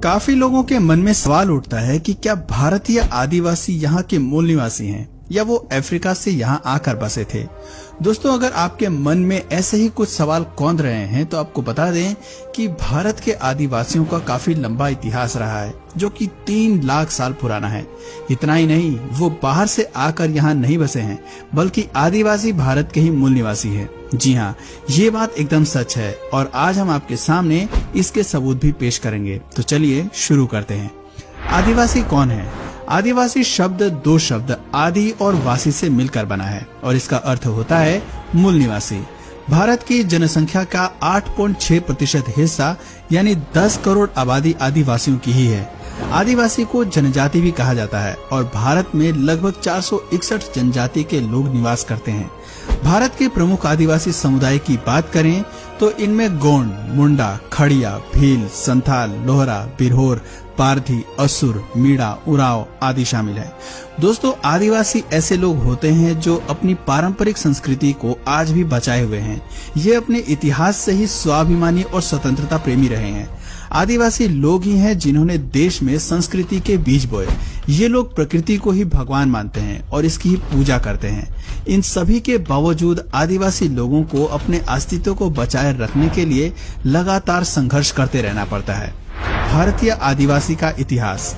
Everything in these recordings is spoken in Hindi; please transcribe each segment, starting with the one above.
काफी लोगों के मन में सवाल उठता है कि क्या भारतीय आदिवासी यहाँ के मूल निवासी हैं या वो अफ्रीका से यहाँ आकर बसे थे। दोस्तों, अगर आपके मन में ऐसे ही कुछ सवाल कौंध रहे हैं तो आपको बता दें कि भारत के आदिवासियों का काफी लंबा इतिहास रहा है जो कि 3 लाख साल पुराना है। इतना ही नहीं, वो बाहर से आकर यहाँ नहीं बसे हैं बल्कि आदिवासी भारत के ही मूल निवासी है। जी हाँ, ये बात एकदम सच है और आज हम आपके सामने इसके सबूत भी पेश करेंगे। तो चलिए शुरू करते हैं। आदिवासी कौन है? आदिवासी शब्द 2 शब्द आदि और वासी से मिलकर बना है और इसका अर्थ होता है मूल निवासी। भारत की जनसंख्या का 8.6% हिस्सा यानी 10 करोड़ आबादी आदिवासियों की ही है। आदिवासी को जनजाति भी कहा जाता है और भारत में लगभग 461 जनजाति के लोग निवास करते हैं। भारत के प्रमुख आदिवासी समुदाय की बात करें तो इनमें गोंड, मुंडा, खड़िया, भील, संथाल, लोहरा, बिरहोर, पारधी, असुर, मीणा, उराव आदि शामिल है। दोस्तों, आदिवासी ऐसे लोग होते हैं जो अपनी पारंपरिक संस्कृति को आज भी बचाए हुए हैं। ये अपने इतिहास से ही स्वाभिमानी और स्वतंत्रता प्रेमी रहे हैं। आदिवासी लोग ही हैं जिन्होंने देश में संस्कृति के बीज बोए। ये लोग प्रकृति को ही भगवान मानते हैं और इसकी ही पूजा करते हैं। इन सभी के बावजूद आदिवासी लोगों को अपने अस्तित्व को बचाए रखने के लिए लगातार संघर्ष करते रहना पड़ता है। भारतीय आदिवासी का इतिहास।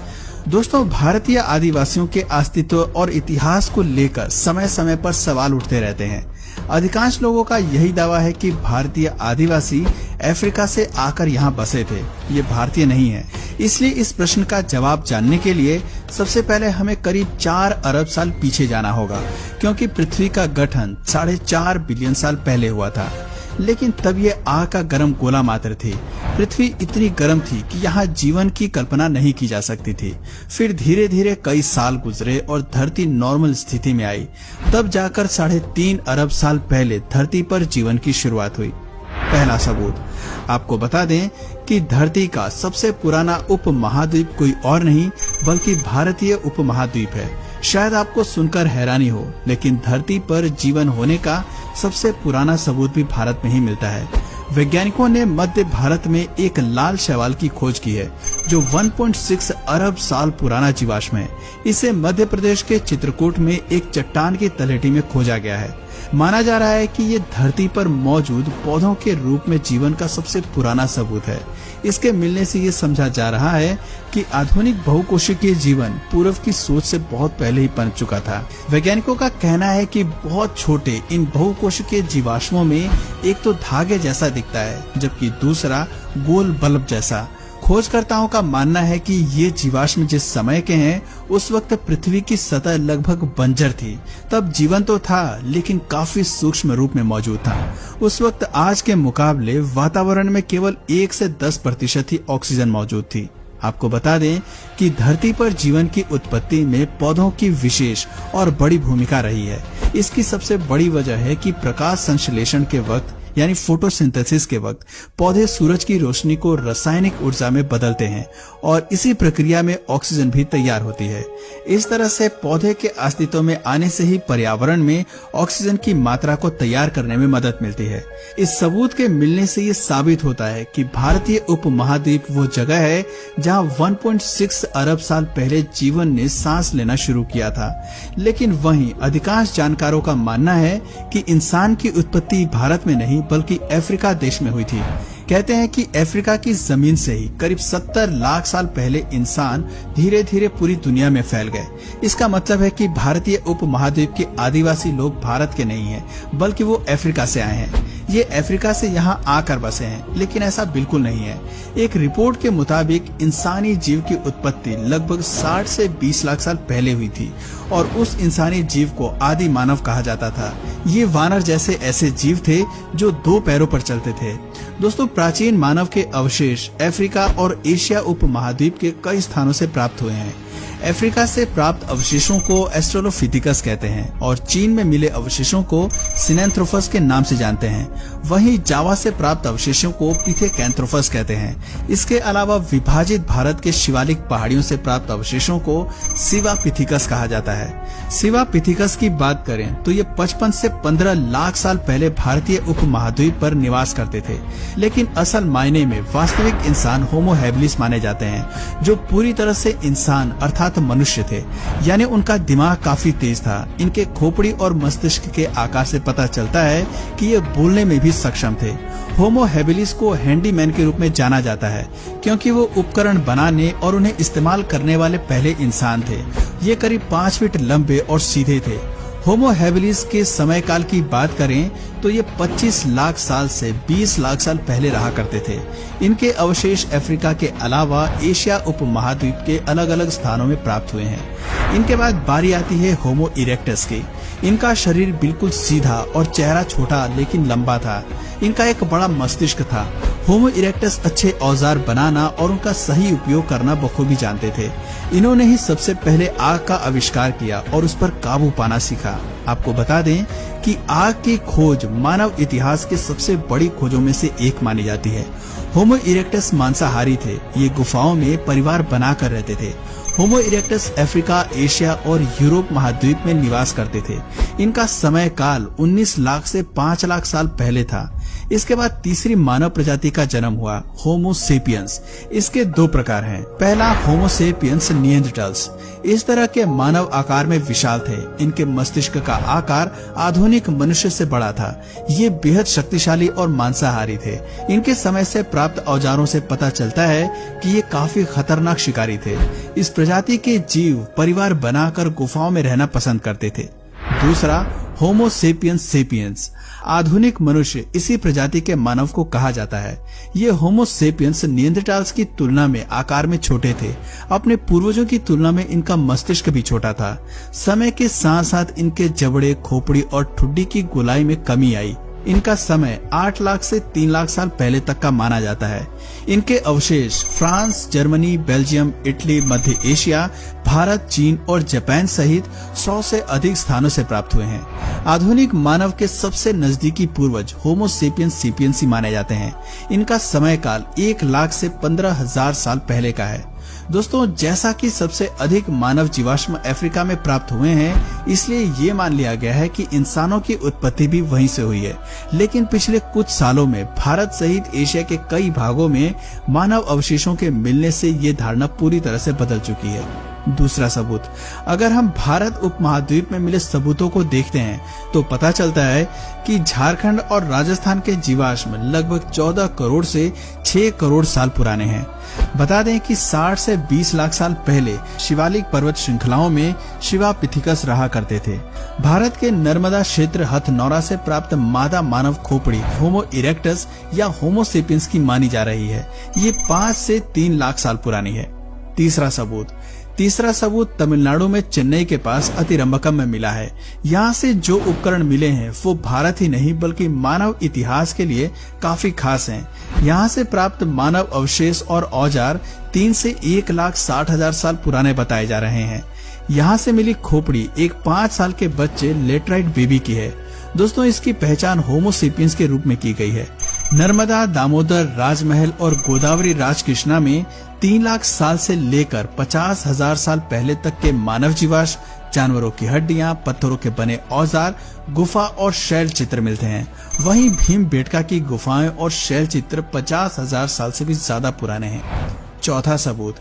दोस्तों, भारतीय आदिवासियों के अस्तित्व और इतिहास को लेकर समय समय पर सवाल उठते रहते हैं। अधिकांश लोगों का यही दावा है कि भारतीय आदिवासी अफ्रीका से आकर यहाँ बसे थे, ये भारतीय नहीं है। इसलिए इस प्रश्न का जवाब जानने के लिए सबसे पहले हमें करीब 4 अरब साल पीछे जाना होगा, क्योंकि पृथ्वी का गठन 4.5 बिलियन साल पहले हुआ था। लेकिन तब ये आग का गर्म गोला मात्र थी। पृथ्वी इतनी गर्म थी कि यहाँ जीवन की कल्पना नहीं की जा सकती थी। फिर धीरे धीरे कई साल गुजरे और धरती नॉर्मल स्थिति में आई। तब जाकर 3.5 अरब साल पहले धरती पर जीवन की शुरुआत हुई। पहला सबूत, आपको बता दें कि धरती का सबसे पुराना उपमहाद्वीप कोई और नहीं बल्कि भारतीय उपमहाद्वीप है। शायद आपको सुनकर हैरानी हो, लेकिन धरती पर जीवन होने का सबसे पुराना सबूत भी भारत में ही मिलता है। वैज्ञानिकों ने मध्य भारत में एक लाल शैवाल की खोज की है जो 1.6 अरब साल पुराना जीवाश्म है। इसे मध्य प्रदेश के चित्रकूट में एक चट्टान की तलहटी में खोजा गया है। माना जा रहा है कि ये धरती पर मौजूद पौधों के रूप में जीवन का सबसे पुराना सबूत है। इसके मिलने से ये समझा जा रहा है कि आधुनिक बहुकोशिकीय जीवन पूर्व की सोच से बहुत पहले ही पनप चुका था। वैज्ञानिकों का कहना है कि बहुत छोटे इन बहुकोशिकीय जीवाश्मों में एक तो धागे जैसा दिखता है जबकि दूसरा गोल बल्ब जैसा। खोजकर्ताओं का मानना है कि ये जीवाश्म जिस समय के हैं उस वक्त पृथ्वी की सतह लगभग बंजर थी। तब जीवन तो था लेकिन काफी सूक्ष्म रूप में मौजूद था। उस वक्त आज के मुकाबले वातावरण में केवल 1 से 10% ही ऑक्सीजन मौजूद थी। आपको बता दें कि धरती पर जीवन की उत्पत्ति में पौधों की विशेष और बड़ी भूमिका रही है। इसकी सबसे बड़ी वजह है कि प्रकाश संश्लेषण के वक्त यानी फोटोसिंथेसिस के वक्त पौधे सूरज की रोशनी को रासायनिक ऊर्जा में बदलते हैं और इसी प्रक्रिया में ऑक्सीजन भी तैयार होती है। इस तरह से पौधे के अस्तित्व में आने से ही पर्यावरण में ऑक्सीजन की मात्रा को तैयार करने में मदद मिलती है। इस सबूत के मिलने से ये साबित होता है कि भारतीय उपमहाद्वीप वो जगह है जहां 1.6 अरब साल पहले जीवन ने सांस लेना शुरू किया था। लेकिन वहीं अधिकांश जानकारों का मानना है कि इंसान की उत्पत्ति भारत में नहीं बल्कि अफ्रीका देश में हुई थी। कहते हैं कि अफ्रीका की जमीन से ही करीब 70 लाख साल पहले इंसान धीरे धीरे पूरी दुनिया में फैल गए। इसका मतलब है कि भारतीय उपमहाद्वीप के आदिवासी लोग भारत के नहीं हैं बल्कि वो अफ्रीका से आए हैं। ये अफ्रीका से यहाँ आकर बसे हैं, लेकिन ऐसा बिल्कुल नहीं है। एक रिपोर्ट के मुताबिक इंसानी जीव की उत्पत्ति लगभग 60 से 20 लाख साल पहले हुई थी और उस इंसानी जीव को आदि मानव कहा जाता था। ये वानर जैसे ऐसे जीव थे जो 2 पैरों पर चलते थे। दोस्तों, प्राचीन मानव के अवशेष अफ्रीका और एशिया उपमहाद्वीप के कई स्थानों से प्राप्त हुए हैं। अफ्रीका से प्राप्त अवशेषों को एस्ट्रोलोपिथेकस कहते हैं और चीन में मिले अवशेषों को सिनेंथ्रोपस के नाम से जानते हैं। वहीं जावा से प्राप्त अवशेषों को पिथेकैंथ्रोपस कहते हैं। इसके अलावा विभाजित भारत के शिवालिक पहाड़ियों से प्राप्त अवशेषों को शिवापिथिकस कहा जाता है। शिवापिथिकस की बात करें तो ये 55 से 15 लाख साल पहले भारतीय उपमहाद्वीप पर निवास करते थे, लेकिन असल मायने में वास्तविक इंसान होमो हैबिलिस माने जाते हैं, जो पूरी तरह से इंसान अर्थात मनुष्य थे। यानी उनका दिमाग काफी तेज था। इनके खोपड़ी और मस्तिष्क के आकार से पता चलता है कि ये बोलने में भी सक्षम थे। होमो हैबिलिस को हैंडीमैन के रूप में जाना जाता है, क्योंकि वो उपकरण बनाने और उन्हें इस्तेमाल करने वाले पहले इंसान थे। ये करीब 5 फीट लंबे और सीधे थे। होमो हैबिलिस के समय काल की बात करें तो ये 25 लाख साल से 20 लाख साल पहले रहा करते थे। इनके अवशेष अफ्रीका के अलावा एशिया उपमहाद्वीप के अलग अलग स्थानों में प्राप्त हुए हैं। इनके बाद बारी आती है होमो इरेक्टस की। इनका शरीर बिल्कुल सीधा और चेहरा छोटा लेकिन लंबा था। इनका एक बड़ा मस्तिष्क था। होमो इरेक्टस अच्छे औजार बनाना और उनका सही उपयोग करना बखूबी जानते थे। इन्होंने ही सबसे पहले आग का आविष्कार किया और उस पर काबू पाना सीखा। आपको बता दें कि आग की खोज मानव इतिहास के सबसे बड़ी खोजों में से एक मानी जाती है। होमो इरेक्टस मांसाहारी थे। ये गुफाओं में परिवार बनाकर रहते थे। होमो इरेक्टस अफ्रीका, एशिया और यूरोप महाद्वीप में निवास करते थे। इनका समय काल 19 लाख से 5 लाख साल पहले था। इसके बाद तीसरी मानव प्रजाति का जन्म हुआ, होमो सेपियंस। इसके 2 प्रकार हैं। पहला होमो सेपियंस निएंडरथाल्स। इस तरह के मानव आकार में विशाल थे। इनके मस्तिष्क का आकार आधुनिक मनुष्य से बड़ा था। ये बेहद शक्तिशाली और मांसाहारी थे। इनके समय से प्राप्त औजारों से पता चलता है कि ये काफी खतरनाक शिकारी थे। इस प्रजाति के जीव परिवार बनाकर गुफाओं में रहना पसंद करते थे। दूसरा होमो सेपियंस सेपियंस। आधुनिक मनुष्य इसी प्रजाति के मानव को कहा जाता है। ये होमो सेपियंस निएंडरथाल्स की तुलना में आकार में छोटे थे। अपने पूर्वजों की तुलना में इनका मस्तिष्क भी छोटा था। समय के साथ साथ इनके जबड़े, खोपड़ी और ठुड्डी की गोलाई में कमी आई। इनका समय 8 लाख से 3 लाख साल पहले तक का माना जाता है। इनके अवशेष फ्रांस, जर्मनी, बेल्जियम, इटली, मध्य एशिया, भारत, चीन और जापान सहित 100 से अधिक स्थानों से प्राप्त हुए हैं। आधुनिक मानव के सबसे नजदीकी पूर्वज होमो सेपियंस सेपियंस ही माने जाते हैं। इनका समय काल 1 लाख से 15,000 साल पहले का है। दोस्तों, जैसा कि सबसे अधिक मानव जीवाश्म अफ्रीका में प्राप्त हुए हैं, इसलिए ये मान लिया गया है कि इंसानों की उत्पत्ति भी वहीं से हुई है। लेकिन पिछले कुछ सालों में भारत सहित एशिया के कई भागों में मानव अवशेषों के मिलने से ये धारणा पूरी तरह से बदल चुकी है। दूसरा सबूत, अगर हम भारत उपमहाद्वीप में मिले सबूतों को देखते हैं तो पता चलता है कि झारखंड और राजस्थान के जीवाश्म लगभग 14 करोड़ से 6 करोड़ साल पुराने हैं। बता दें कि 60 से 20 लाख साल पहले शिवालिक पर्वत श्रृंखलाओं में शिवापिथिकस रहा करते थे। भारत के नर्मदा क्षेत्र हथनौरा से प्राप्त मादा मानव खोपड़ी होमो इरेक्टस या होमो सेपियंस की मानी जा रही है। ये 5 से 3 लाख साल पुरानी है। तीसरा सबूत तमिलनाडु में चेन्नई के पास अतिरंबकम में मिला है। यहाँ से जो उपकरण मिले हैं वो भारत ही नहीं बल्कि मानव इतिहास के लिए काफी खास हैं। यहाँ से प्राप्त मानव अवशेष और औजार 3 से 1,60,000 साल पुराने बताए जा रहे हैं। यहाँ से मिली खोपड़ी एक 5 साल के बच्चे लेटराइट बेबी की है। दोस्तों, इसकी पहचान होमो सेपियंस के रूप में की गई है। नर्मदा, दामोदर, राजमहल और गोदावरी राजकृष्णा में 3 लाख साल से लेकर 50,000 साल पहले तक के मानव जीवाश्म, जानवरों की हड्डियां, पत्थरों के बने औजार, गुफा और शैल चित्र मिलते हैं। वहीं भीमबेटका की गुफाएं और शैल चित्र 50,000 साल से भी ज्यादा पुराने हैं। चौथा सबूत,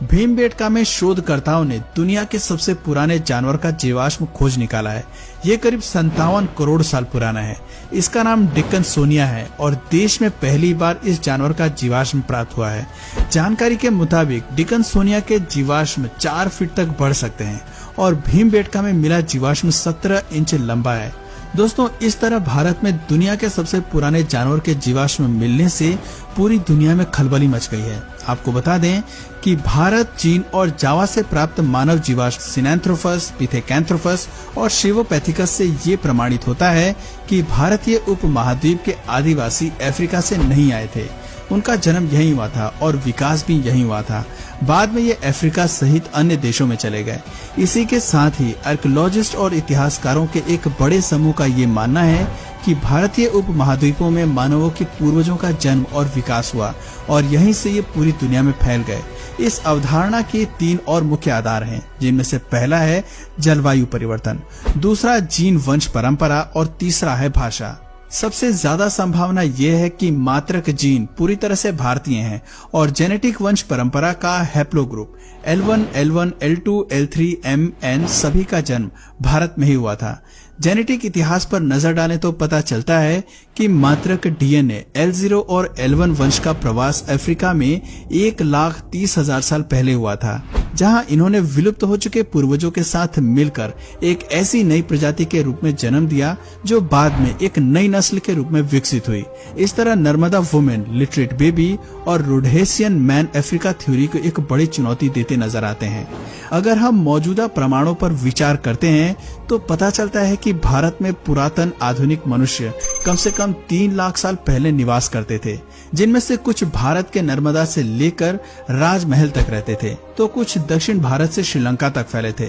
भीमबेटका में शोधकर्ताओं ने दुनिया के सबसे पुराने जानवर का जीवाश्म खोज निकाला है। ये करीब 57 करोड़ साल पुराना है। इसका नाम डिकन्सोनिया है और देश में पहली बार इस जानवर का जीवाश्म प्राप्त हुआ है। जानकारी के मुताबिक डिकन्सोनिया के जीवाश्म 4 फीट तक बढ़ सकते हैं और भीमबेटका में मिला जीवाश्म 17 इंच लंबा है। दोस्तों, इस तरह भारत में दुनिया के सबसे पुराने जानवर के जीवाश्म मिलने से पूरी दुनिया में खलबली मच गई है। आपको बता दें कि भारत, चीन और जावा से प्राप्त मानव जीवाश्म सिनेंथ्रोपस, पिथेकैंथ्रोपस और शिवोपैथिकस से ये प्रमाणित होता है कि भारतीय उपमहाद्वीप के आदिवासी अफ्रीका से नहीं आए थे। उनका जन्म यहीं हुआ था और विकास भी यहीं हुआ था। बाद में ये अफ्रीका सहित अन्य देशों में चले गए। इसी के साथ ही आर्कियोलॉजिस्ट और इतिहासकारों के एक बड़े समूह का ये मानना है कि भारतीय उपमहाद्वीपों में मानवों के पूर्वजों का जन्म और विकास हुआ और यहीं से ये पूरी दुनिया में फैल गए। इस अवधारणा के 3 और मुख्य आधार हैं, जिनमें से पहला है जलवायु परिवर्तन, दूसरा जीन वंश परंपरा और तीसरा है भाषा। सबसे ज्यादा संभावना यह है कि मात्रक जीन पूरी तरह से भारतीय हैं और जेनेटिक वंश परंपरा का haplogroup L1, L1, L2, L3, MN सभी का जन्म भारत में ही हुआ था। जेनेटिक इतिहास पर नजर डालें तो पता चलता है कि मात्रक डीएनए L0 और L1 वंश का प्रवास अफ्रीका में 1,30,000 साल पहले हुआ था, जहां इन्होंने विलुप्त हो चुके पूर्वजों के साथ मिलकर एक ऐसी नई प्रजाति के रूप में जन्म दिया जो बाद में एक नई नस्ल के रूप में विकसित हुई। इस तरह नर्मदा वुमेन, लिटरेट बेबी और रोडेशियन मैन अफ्रीका थ्योरी को एक बड़ी चुनौती देते नजर आते हैं। अगर हम मौजूदा प्रमाणों पर विचार करते हैं तो पता चलता है कि भारत में पुरातन आधुनिक मनुष्य कम से कम 3 लाख साल पहले निवास करते थे, जिनमें से कुछ भारत के नर्मदा से लेकर राजमहल तक रहते थे तो कुछ दक्षिण भारत से श्रीलंका तक फैले थे।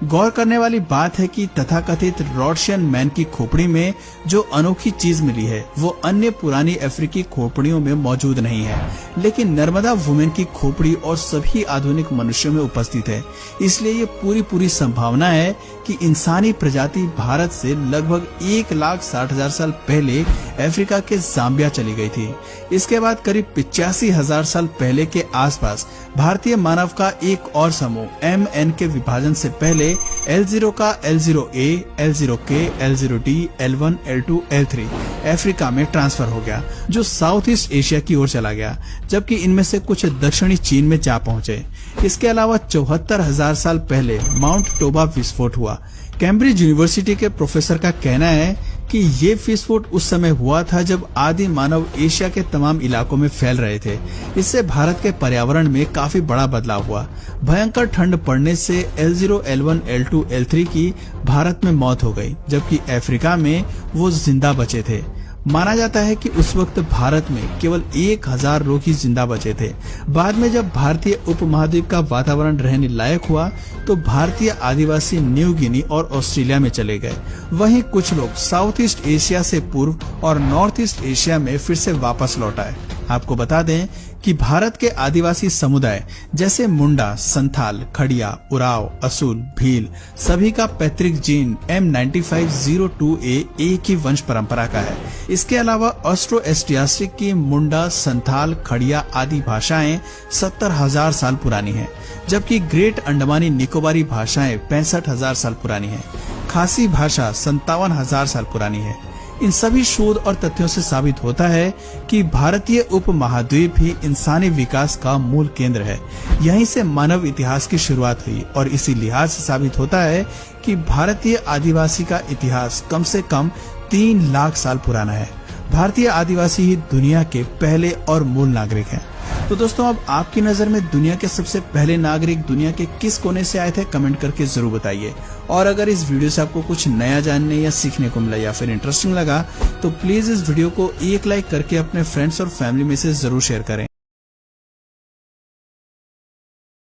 गौर करने वाली बात है कि तथाकथित रोडेशियन मैन की खोपड़ी में जो अनोखी चीज मिली है वो अन्य पुरानी अफ्रीकी खोपड़ियों में मौजूद नहीं है, लेकिन नर्मदा वुमेन की खोपड़ी और सभी आधुनिक मनुष्यों में उपस्थित है। इसलिए ये पूरी संभावना है कि इंसानी प्रजाति भारत से लगभग 1,60,000 साल पहले अफ्रीका के जाम्बिया चली गई थी। इसके बाद करीब 85,000 साल पहले के आसपास भारतीय मानव का एक और समूह MN के विभाजन से पहले L0 का L0A, L0K, L0D, L1, L2, L3 Africa में ट्रांसफर हो गया, जो साउथ ईस्ट एशिया की ओर चला गया, जबकि इनमें से कुछ दक्षिणी चीन में जा पहुंचे। इसके अलावा 74,000 साल पहले माउंट टोबा विस्फोट हुआ। कैम्ब्रिज यूनिवर्सिटी के प्रोफेसर का कहना है कि ये विस्फोट उस समय हुआ था जब आदि मानव एशिया के तमाम इलाकों में फैल रहे थे। इससे भारत के पर्यावरण में काफी बड़ा बदलाव हुआ। भयंकर ठंड पड़ने से L0, L1, L2, L3 की भारत में मौत हो गई, जबकि अफ्रीका में वो जिंदा बचे थे। माना जाता है कि उस वक्त भारत में केवल 1,000 लोग ही जिंदा बचे थे। बाद में जब भारतीय उपमहाद्वीप का वातावरण रहने लायक हुआ तो भारतीय आदिवासी न्यू गिनी और ऑस्ट्रेलिया में चले गए। वहीं कुछ लोग साउथ ईस्ट एशिया से पूर्व और नॉर्थ ईस्ट एशिया में फिर से वापस लौट आए। आपको बता दें कि भारत के आदिवासी समुदाय जैसे मुंडा, संथाल, खड़िया, उराव, असूल, भील सभी का पैतृक जीन M9502A एक ही वंश परंपरा का है। इसके अलावा ऑस्ट्रो-एस्टियास्टिक की मुंडा, संथाल, खड़िया आदि भाषाएं 70,000 साल पुरानी हैं, जबकि ग्रेट अंडमानी निकोबारी भाषाएं 65,000 साल पुरानी हैं। खासी भाषा 57,000 साल पुरानी है। इन सभी शोध और तथ्यों से साबित होता है कि भारतीय उपमहाद्वीप ही इंसानी विकास का मूल केंद्र है। यहीं से मानव इतिहास की शुरुआत हुई और इसी लिहाज से साबित होता है कि भारतीय आदिवासी का इतिहास कम से कम 3 लाख साल पुराना है। भारतीय आदिवासी ही दुनिया के पहले और मूल नागरिक हैं। तो दोस्तों, अब आपकी नजर में दुनिया के सबसे पहले नागरिक दुनिया के किस कोने से आए थे, कमेंट करके जरूर बताइए। और अगर इस वीडियो से आपको कुछ नया जानने या सीखने को मिला या फिर इंटरेस्टिंग लगा तो प्लीज इस वीडियो को एक लाइक करके अपने फ्रेंड्स और फैमिली में से जरूर शेयर करें।